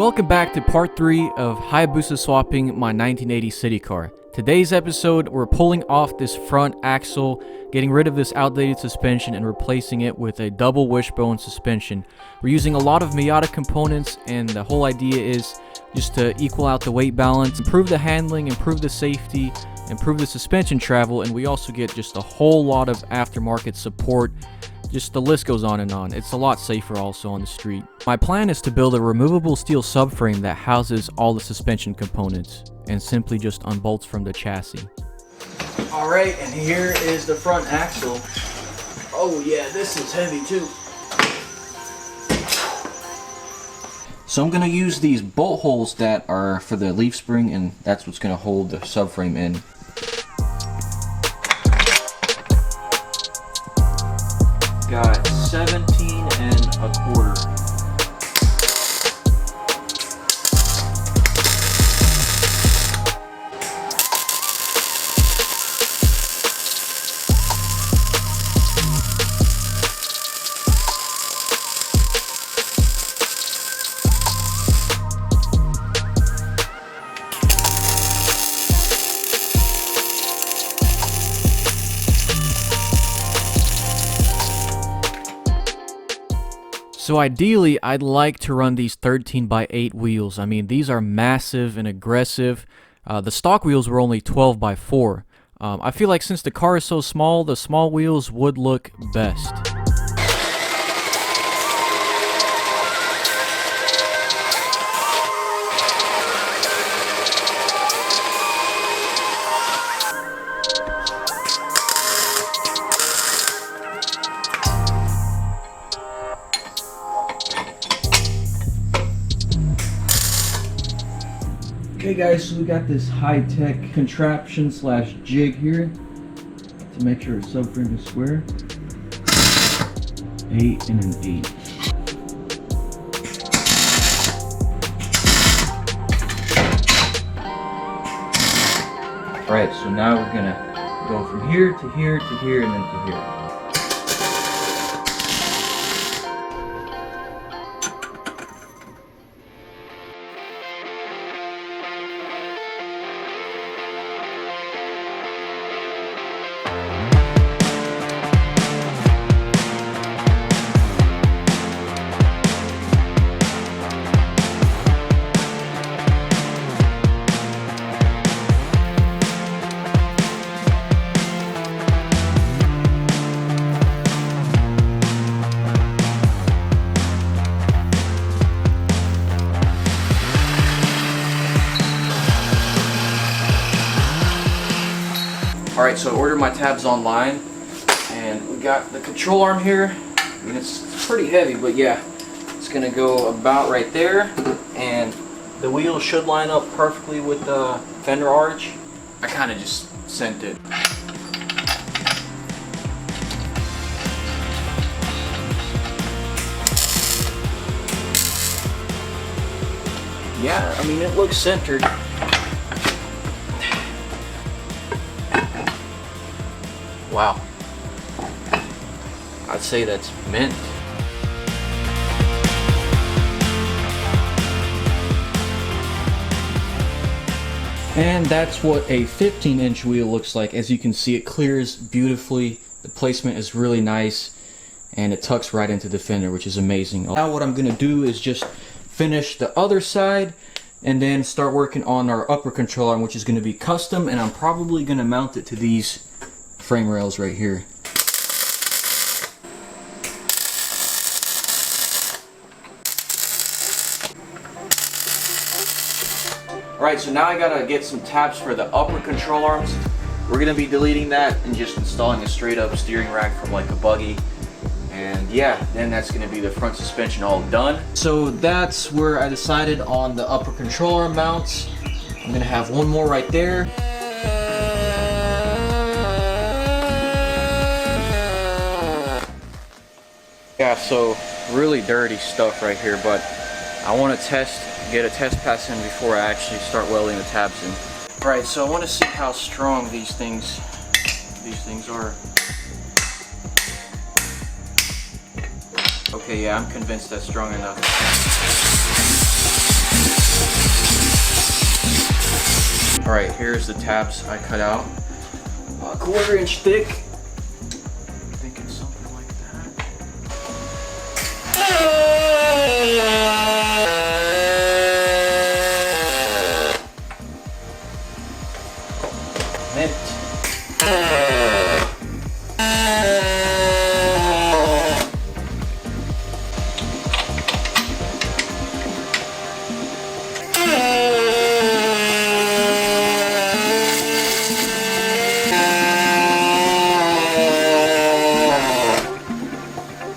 Welcome back to part 3 of Hayabusa swapping my 1980 city car. Today's episode, we're pulling off this front axle, getting rid of this outdated suspension and replacing it with a double wishbone suspension. We're using a lot of Miata components, and the whole idea is just to equal out the weight balance, improve the handling, improve the safety, improve the suspension travel, and we also get just a whole lot of aftermarket support. Just the list goes on and on. It's a lot safer also on the street. My plan is to build a removable steel subframe that houses all the suspension components and simply just unbolts from the chassis. Alright, and here is the front axle. Oh yeah, this is heavy too. So I'm going to use these bolt holes that are for the leaf spring, and that's what's going to hold the subframe in. Got 17 and a quarter. So ideally, I'd like to run these 13x8 wheels. I mean, these are massive and aggressive. The stock wheels were only 12x4. I feel like since the car is so small, the small wheels would look best. Okay guys, so we got this high-tech contraption slash jig here to make sure the subframe is square. 8 and an 8. Alright, so now we're gonna go from here to here to here and then to here. Alright, so I ordered my tabs online, and we got the control arm here. I mean, it's pretty heavy, but yeah, it's going to go about right there, and the wheel should line up perfectly with the fender arch. I kind of just sent it. Yeah, I mean, it looks centered. Wow, I'd say that's mint. And that's what a 15-inch wheel looks like. As you can see, it clears beautifully. The placement is really nice, and it tucks right into the fender, which is amazing. Now what I'm going to do is just finish the other side and then start working on our upper control arm, which is going to be custom, and I'm probably going to mount it to these frame rails right here. Alright, so now I gotta get some tabs for the upper control arms. We're gonna be deleting that and just installing a straight up steering rack from like a buggy. And yeah, then that's gonna be the front suspension all done. So that's where I decided on the upper control arm mounts. I'm gonna have one more right there. Yeah, so really dirty stuff right here, but I want to get a test pass in before I actually start welding the tabs in. Alright, so I want to see how strong these things are. Okay, yeah, I'm convinced that's strong enough. Alright, here's the tabs I cut out. A 1/4 inch thick. Thinking something like that. Mint.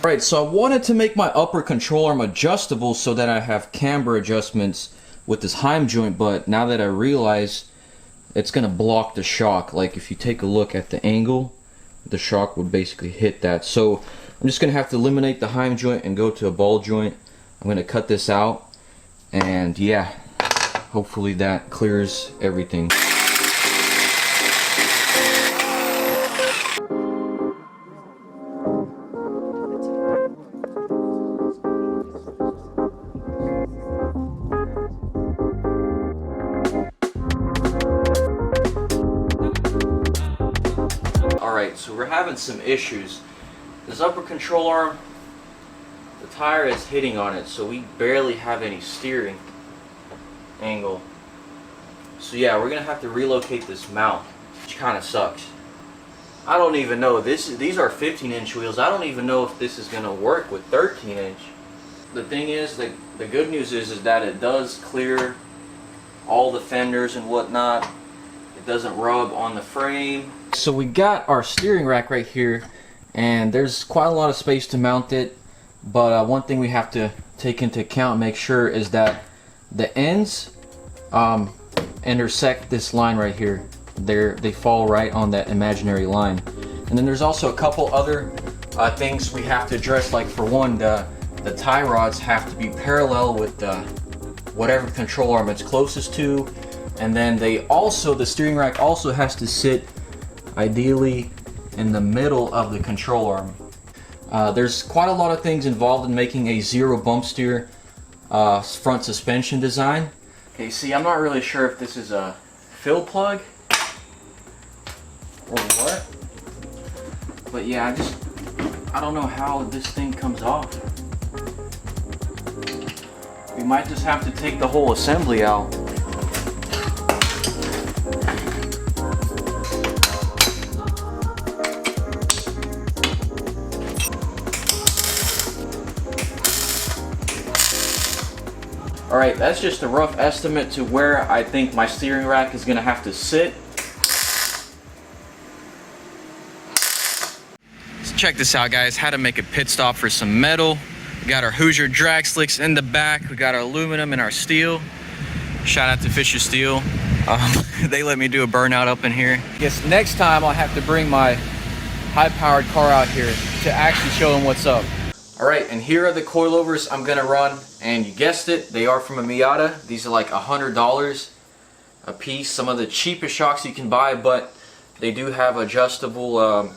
Alright, so I wanted to make my upper control arm adjustable so that I have camber adjustments with this Heim joint, but now that I realize it's going to block the shock. Like if you take a look at the angle, the shock would basically hit that. So I'm just going to have to eliminate the Heim joint and go to a ball joint. I'm going to cut this out, and yeah, hopefully that clears everything. Alright, so we're having some issues. This upper control arm, the tire is hitting on it, so we barely have any steering angle. So yeah, we're gonna have to relocate this mount, which kind of sucks. I don't even know, these are 15-inch wheels. I don't even know if this is gonna work with 13-inch. The thing is, the good news is that it does clear all the fenders and whatnot. It doesn't rub on the frame. So we got our steering rack right here, and there's quite a lot of space to mount it, but one thing we have to take into account and make sure is that the ends intersect this line right here. They fall right on that imaginary line. And then there's also a couple other things we have to address, like for one, the tie rods have to be parallel with whatever control arm it's closest to, and then the steering rack also has to sit ideally in the middle of the control arm. There's quite a lot of things involved in making a zero bump steer front suspension design. Okay, see, I'm not really sure if this is a fill plug or what, but yeah, I don't know how this thing comes off. We might just have to take the whole assembly out. Alright, that's just a rough estimate to where I think my steering rack is going to have to sit. So check this out, guys. Had to make a pit stop for some metal. We got our Hoosier drag slicks in the back. We got our aluminum and our steel. Shout out to Fisher Steel. They let me do a burnout up in here. I guess next time I'll have to bring my high-powered car out here to actually show them what's up. Alright, and here are the coilovers I'm going to run, and you guessed it, they are from a Miata. These are like $100 a piece, some of the cheapest shocks you can buy, but they do have adjustable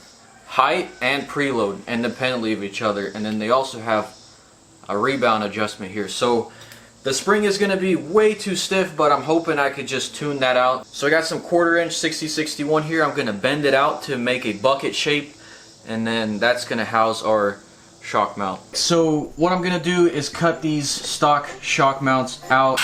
height and preload independently of each other, and then they also have a rebound adjustment here. So the spring is going to be way too stiff, but I'm hoping I could just tune that out. So I got some 1/4 inch 6061 here. I'm going to bend it out to make a bucket shape, and then that's going to house our shock mount. So what I'm gonna do is cut these stock shock mounts out.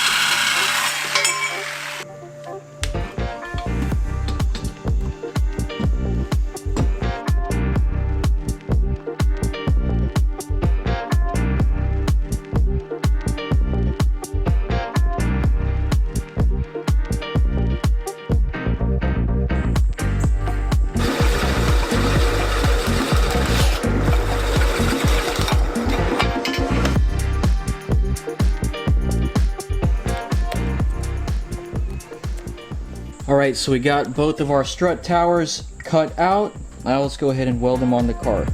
Alright, so we got both of our strut towers cut out. Now let's go ahead and weld them on the car.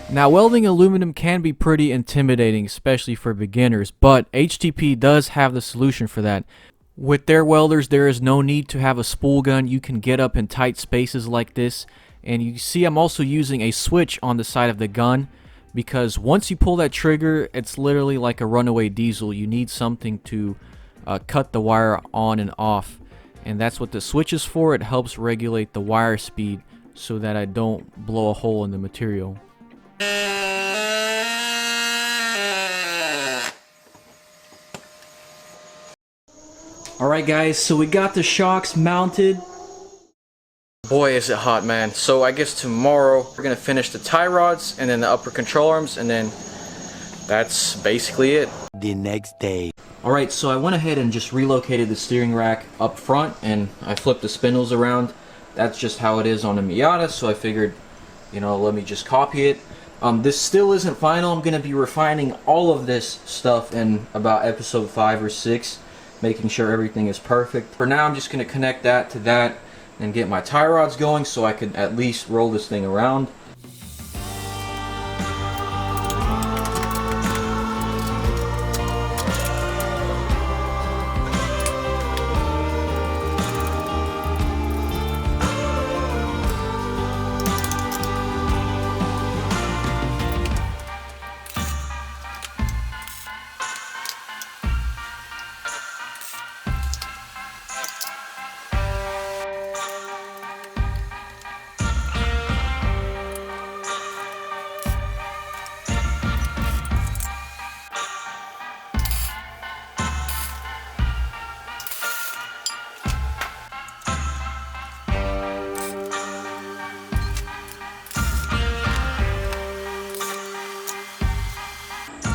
Now, welding aluminum can be pretty intimidating, especially for beginners, but HTP does have the solution for that. With their welders, there is no need to have a spool gun. You can get up in tight spaces like this And you see I'm also using a switch on the side of the gun, because once you pull that trigger, it's literally like a runaway diesel. You need something to cut the wire on and off, and that's what the switch is for. It helps regulate the wire speed so that I don't blow a hole in the material. Alright guys, so we got the shocks mounted. Boy is it hot, man. So I guess tomorrow we're gonna finish the tie rods and then the upper control arms, and then that's basically it. The next day. Alright, so I went ahead and just relocated the steering rack up front, and I flipped the spindles around. That's just how it is on a Miata, so I figured, you know, let me just copy it. This still isn't final. I'm gonna be refining all of this stuff in about episode 5 or 6, making sure everything is perfect. For now, I'm just gonna connect that to that and get my tie rods going so I could at least roll this thing around.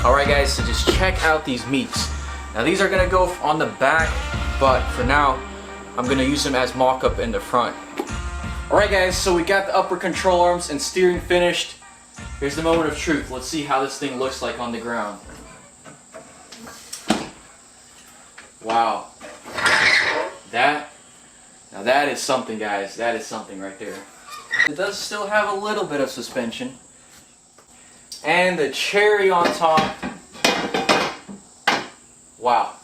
Alright guys, so just check out these meats. Now these are going to go on the back, but for now I'm going to use them as mock-up in the front. Alright guys, so we got the upper control arms and steering finished. Here's the moment of truth. Let's see how this thing looks like on the ground. Wow. Now that is something, guys. That is something right there. It does still have a little bit of suspension. And the cherry on top. Wow.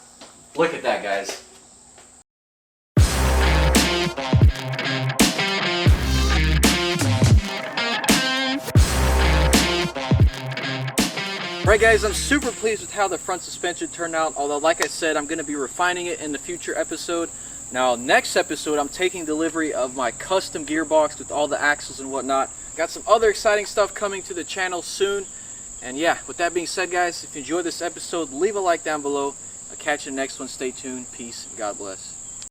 Look at that, guys. Right guys, I'm super pleased with how the front suspension turned out, although like I said, I'm going to be refining it in the future episode. Now next episode, I'm taking delivery of my custom gearbox with all the axles and whatnot. Got some other exciting stuff coming to the channel soon. And yeah, with that being said guys, if you enjoyed this episode, leave a like down below. I'll catch you in the next one. Stay tuned. Peace. God bless.